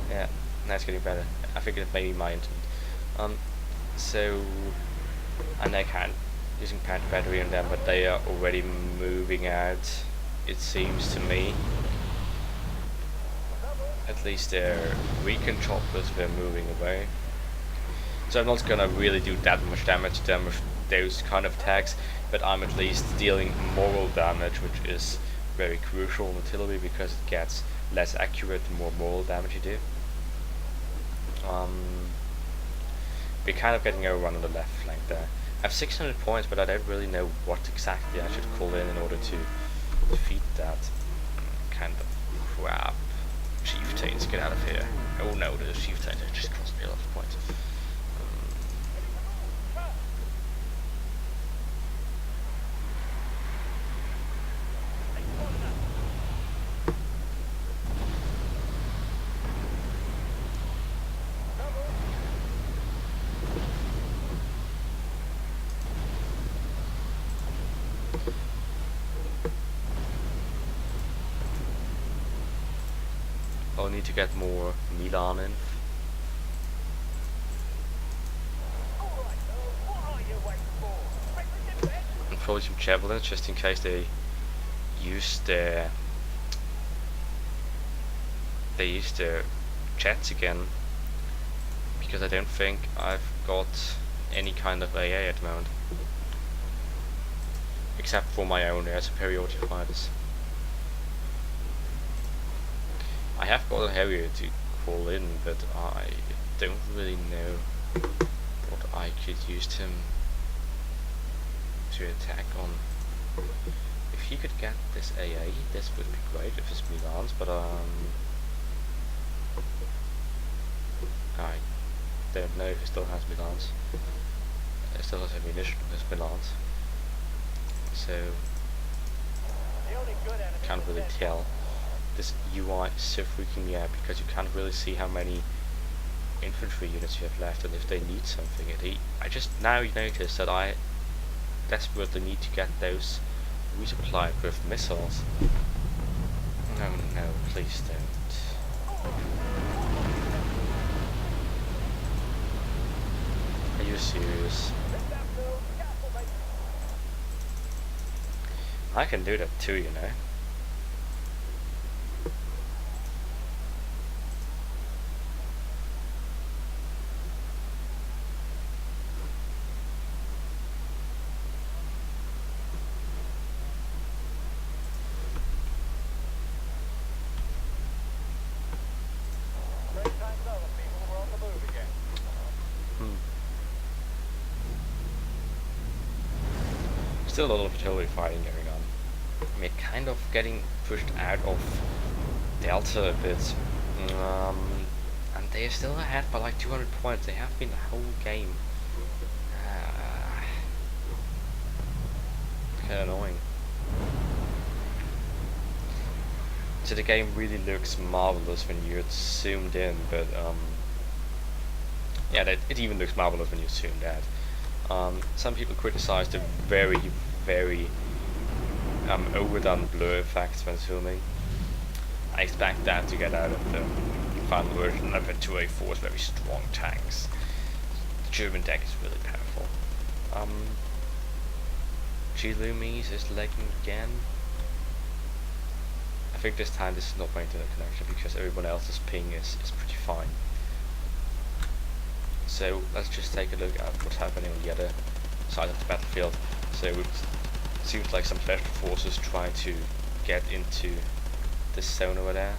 Yeah, now it's getting better. I think it may be my internet. So and I can't using counter battery on them, but they are already moving out, it seems to me. At least their recon choppers were moving away. So I'm not gonna really do that much damage to them with those kind of attacks, but I'm at least dealing moral damage, which is very crucial in artillery because it gets less accurate the more moral damage you do. We're kind of getting overrun on the left flank there. I have 600 points, but I don't really know what exactly I should call in order to defeat that kind of crap. Chieftains, get out of here. Oh no, the chieftains have just cost me a lot of points. I'll need to get more Milan in. And probably some javelins just in case they use their jets again, because I don't think I've got any kind of AA at the moment, except for my own air superiority fighters. I have got a Harrier to call in, but I don't really know what I could use him to attack on. If he could get this AA, this would be great if his Milans, but I don't know if he still has Milans. He still has ammunition with his Milans, so can't really tell. This UI is so freaking me out because you can't really see how many infantry units you have left and if they need something. I just now notice that I desperately need to get those resupplied with missiles. No, no, please don't. Are you serious? I can do that too, you know. Still a lot of artillery fighting going on. We're kind of getting pushed out of Delta a bit. And they are still ahead by like 200 points. They have been the whole game. Kinda annoying. So the game really looks marvelous when you're zoomed in, but yeah, it even looks marvelous when you're zoomed out. Some people criticize the very, very overdone blur effects when zooming. I expect that to get out of the final version of the 2A4's very strong tanks. The German deck is really powerful. G-Loomies is lagging again. I think this time this is not my internet connection because everyone else's ping is pretty fine. So let's just take a look at what's happening on the other side of the battlefield. So it seems like some special forces trying to get into this zone over there.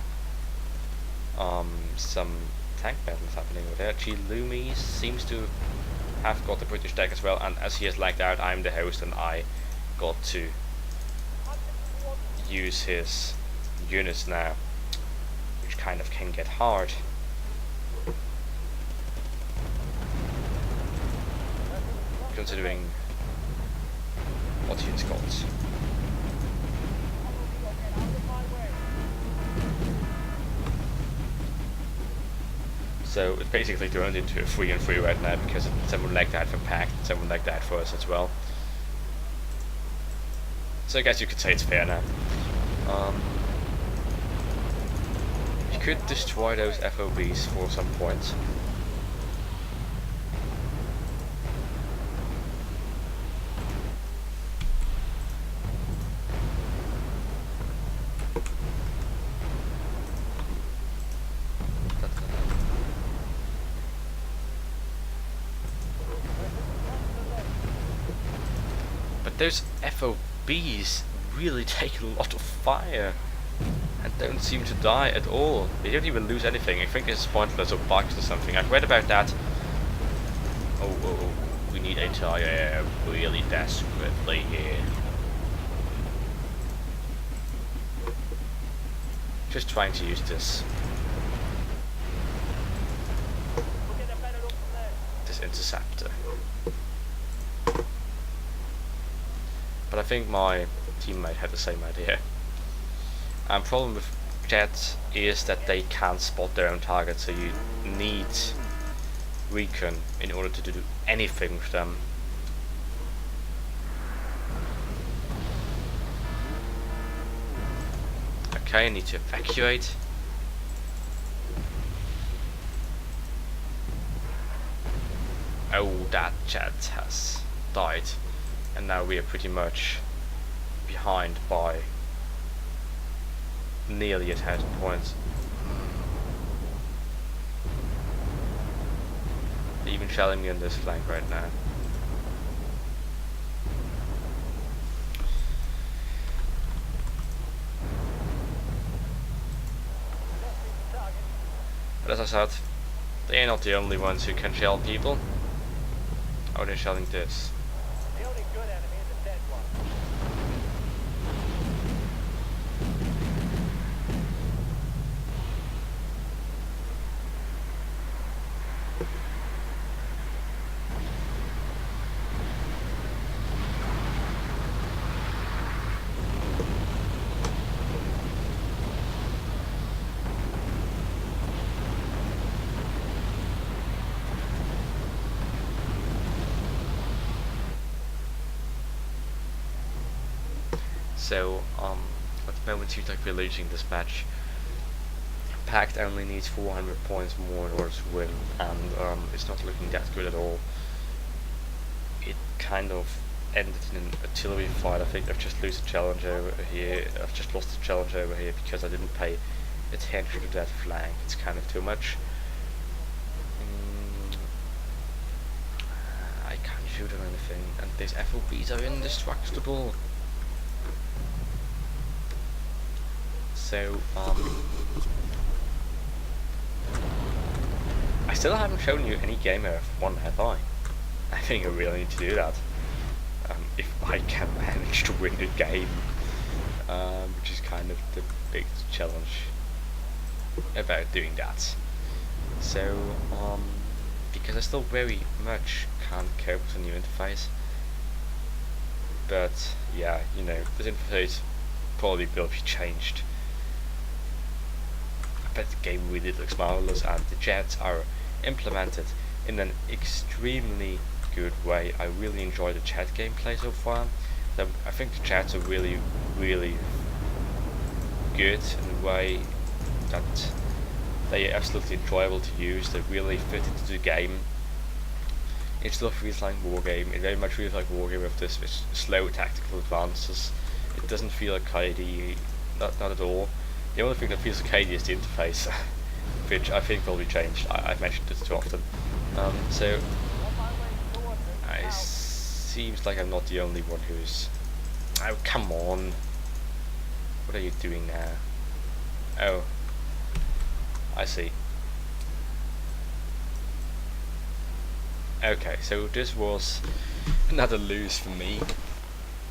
Some tank battles happening over there. G-Loomies seems to have got the British deck as well, and as he has lagged out, I'm the host and I got to use his units now, which kind of can get hard. Considering what he's got. So it basically turned into a 3-on-3 right now because someone like that for Pact, someone like that for us as well. So I guess you could say it's fair now. You could destroy those FOBs for some points. But those FOBs really take a lot of fire and don't seem to die at all. They don't even lose anything. I think it's pointless or bugs or something. I've read about that. Oh, we need a tire really desperately here. Just trying to use this interceptor. But I think my teammate had the same idea. Problem with jets is that they can't spot their own target, so you need recon in order to do anything with them. Okay, I need to evacuate. Oh, that jet has died. And now we are pretty much behind by nearly 1,000 points. They're even shelling me on this flank right now. But as I said, they are not the only ones who can shell people. Oh, they're shelling this. The only good enemy is a dead one. So, at the moment it seems like we're losing this match. Pact only needs 400 points more in order to win, and it's not looking that good at all. It kind of ended in an artillery fight. I think I've just lost the challenge over here. Because I didn't pay attention to that flank. It's kind of too much. I can't shoot on anything, and these FOBs are indestructible. So, I still haven't shown you any game I've won, have I? I think I really need to do that. If I can manage to win a game, which is kind of the biggest challenge about doing that. So, because I still very much can't cope with the new interface. But, yeah, you know, this interface probably will be changed. But the game really looks marvelous, and the jets are implemented in an extremely good way. I really enjoy the chat gameplay so far. I think the chats are really, really good in a way that they are absolutely enjoyable to use. They really fit into the game. It still feels like Wargame. It very much feels like Wargame with this slow tactical advances. It doesn't feel like KD, not at all. The only thing that feels like KD is the interface, which I think will be changed. I've mentioned it too often. So, it seems like I'm not the only one who's... Oh, come on! What are you doing now? Oh, I see. Okay, so this was another lose for me.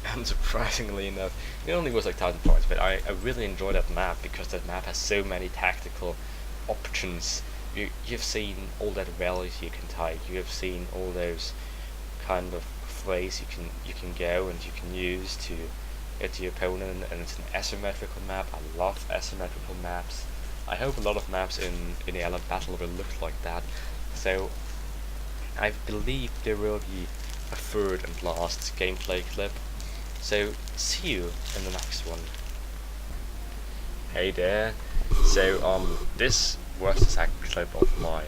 And surprisingly enough, it only was like 1,000 points, but I really enjoy that map because that map has so many tactical options. You've seen all that valleys you can take. You have seen all those kind of ways you can go and you can use to get your opponent, and it's an asymmetrical map. I love asymmetrical maps. I hope a lot of maps in the AirLand Battle will look like that. So I believe there will be a third and last gameplay clip. So, see you in the next one. Hey there. So, this was the second clip of my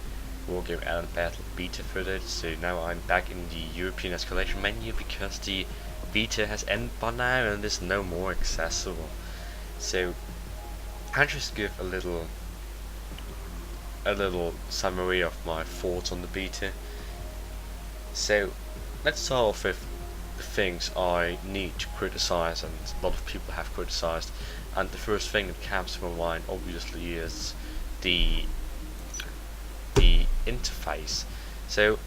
Wargame AirLand Battle beta footage. So now I'm back in the European escalation menu because the beta has ended by now and is no more accessible. So, I'll just give a little summary of my thoughts on the beta. So, let's start off with the things I need to criticize, and a lot of people have criticized, and the first thing that comes to my mind obviously is the interface. So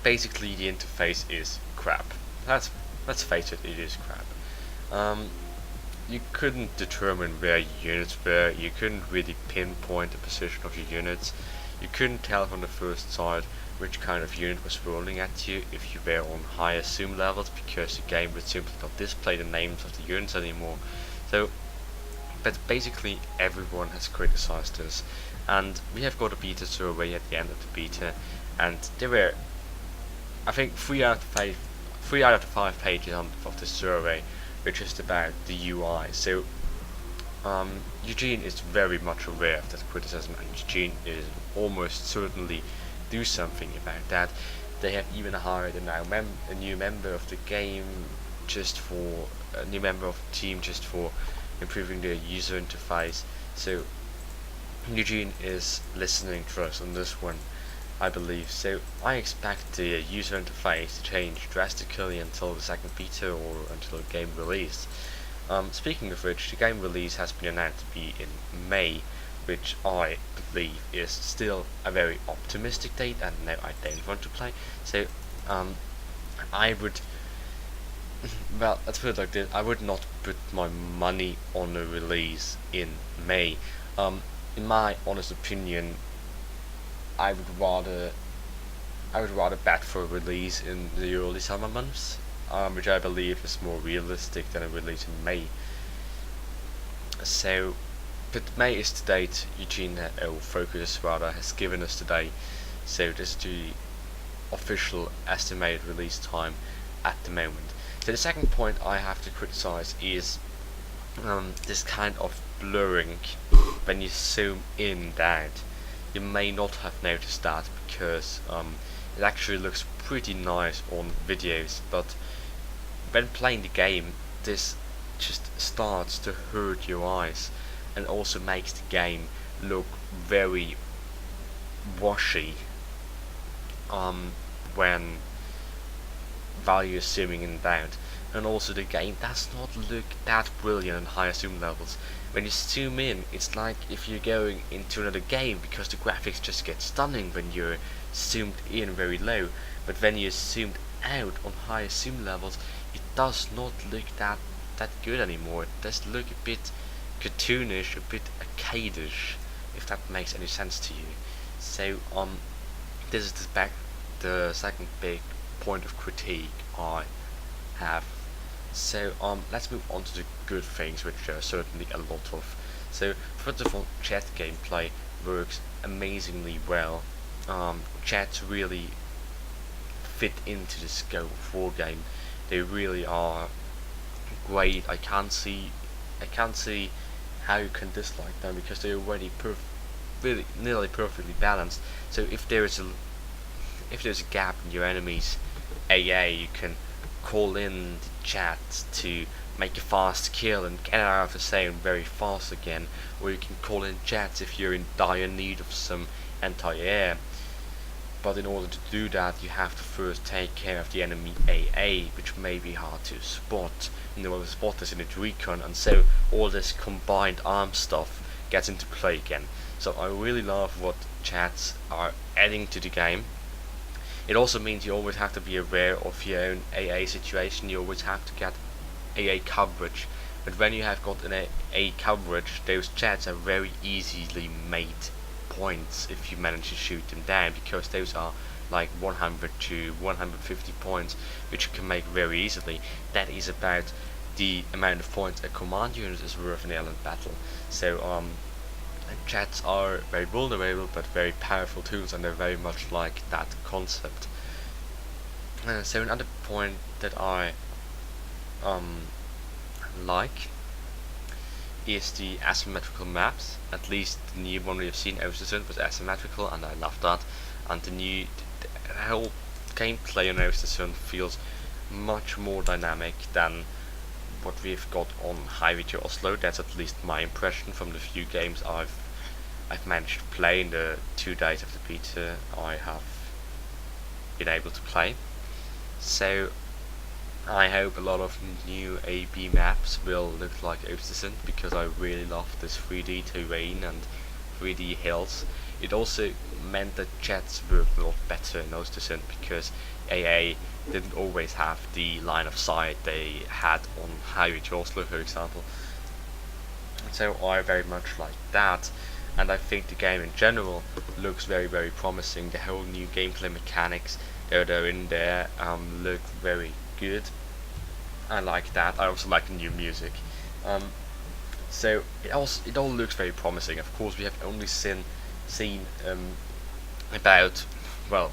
basically the interface is crap. Let's face it, it is crap. You couldn't determine where your units were, you couldn't really pinpoint the position of your units, you couldn't tell from the first sight which kind of unit was rolling at you if you were on higher zoom levels, because the game would simply not display the names of the units anymore. So, but basically everyone has criticized this, and we have got a beta survey at the end of the beta, and there were, I think, 3 out of the 5 pages of the survey which is about the UI. So Eugene is very much aware of that criticism, and Eugene is almost certainly do something about that. They have even hired a new member of the game, a new member of the team just for improving the user interface. So Eugene is listening to us on this one, I believe. So I expect the user interface to change drastically until the second beta or until the game release. Speaking of which, the game release has been announced to be in May which I believe is still a very optimistic date, and no, I don't want to play. So I would, well, let's put it like this: I would not put my money on a release in May. In my honest opinion, I would rather bet for a release in the early summer months, which I believe is more realistic than a release in May. So, but May is the date Eugene, or Focus rather, has given us today. So this is the official estimated release time at the moment. So the second point I have to criticize is this kind of blurring when you zoom in and out. You may not have noticed that because it actually looks pretty nice on videos, but when playing the game, this just starts to hurt your eyes and also makes the game look very washy when value is zooming in and out. And also the game does not look that brilliant in higher zoom levels. When you zoom in, it's like if you're going into another game because the graphics just get stunning when you're zoomed in very low, but when you're zoomed out on higher zoom levels, it does not look that good anymore. It does look a bit cartoonish, a bit arcadish, if that makes any sense to you. So this is the second big point of critique I have. So let's move on to the good things, which there are certainly a lot of. So first of all, chat gameplay works amazingly well. Chats really fit into the scope of Wargame. They really are great. I can't see how you can dislike them because they're already really nearly perfectly balanced. So if there's a gap in your enemy's AA, you can call in the chat to make a fast kill and get out of the zone very fast again, or you can call in chats if you're in dire need of some anti-air. But in order to do that, you have to first take care of the enemy AA, which may be hard to spot. In order to spot this in its recon, and so all this combined arm stuff gets into play again. So I really love what chats are adding to the game. It also means you always have to be aware of your own AA situation. You always have to get AA coverage. But when you have got an AA coverage, those chats are very easily made points if you manage to shoot them down, because those are like 100 to 150 points, which you can make very easily. That is about the amount of points a command unit is worth in AirLand Battle. So chats are very vulnerable but very powerful tools, and they're very much like that concept. So another point that I like is the asymmetrical maps. At least the new one we have seen, Ostersund, was asymmetrical, and I love that. And the whole gameplay on Ostersund feels much more dynamic than what we've got on Highway to Oslo. That's at least my impression from the few games I've managed to play in the 2 days of the beta I have been able to play. So I hope a lot of new AB maps will look like Ostersund, because I really love this 3D terrain and 3D hills. It also meant that chats worked a lot better in Ostersund, because AA didn't always have the line of sight they had on Highway to Oslo, for example. So I very much like that, and I think the game in general looks very, very promising. The whole new gameplay mechanics that are in there look very good. I like that. I also like the new music. So it all looks very promising. Of course, we have only seen about, well,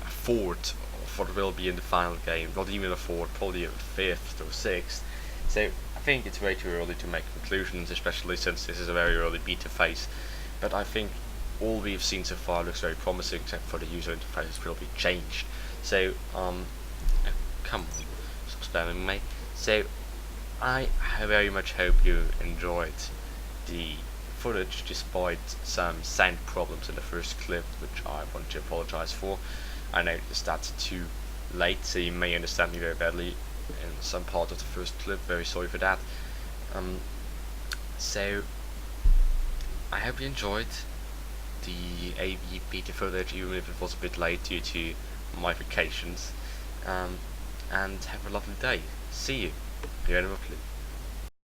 a fourth of what will be in the final game. Not even a fourth, probably a fifth or sixth. So I think it's way too early to make conclusions, especially since this is a very early beta phase. But I think all we've seen so far looks very promising, except for the user interface, which will be changed. So come on, stop spamming me. So I very much hope you enjoyed the footage, despite some sound problems in the first clip, which I want to apologize for. I noticed that's too late, so you may understand me very badly in some part of the first clip. Very sorry for that. So I hope you enjoyed the AV beta footage, even if it was a bit late due to my vacations. And have a lovely day. See you. Björn Buckley.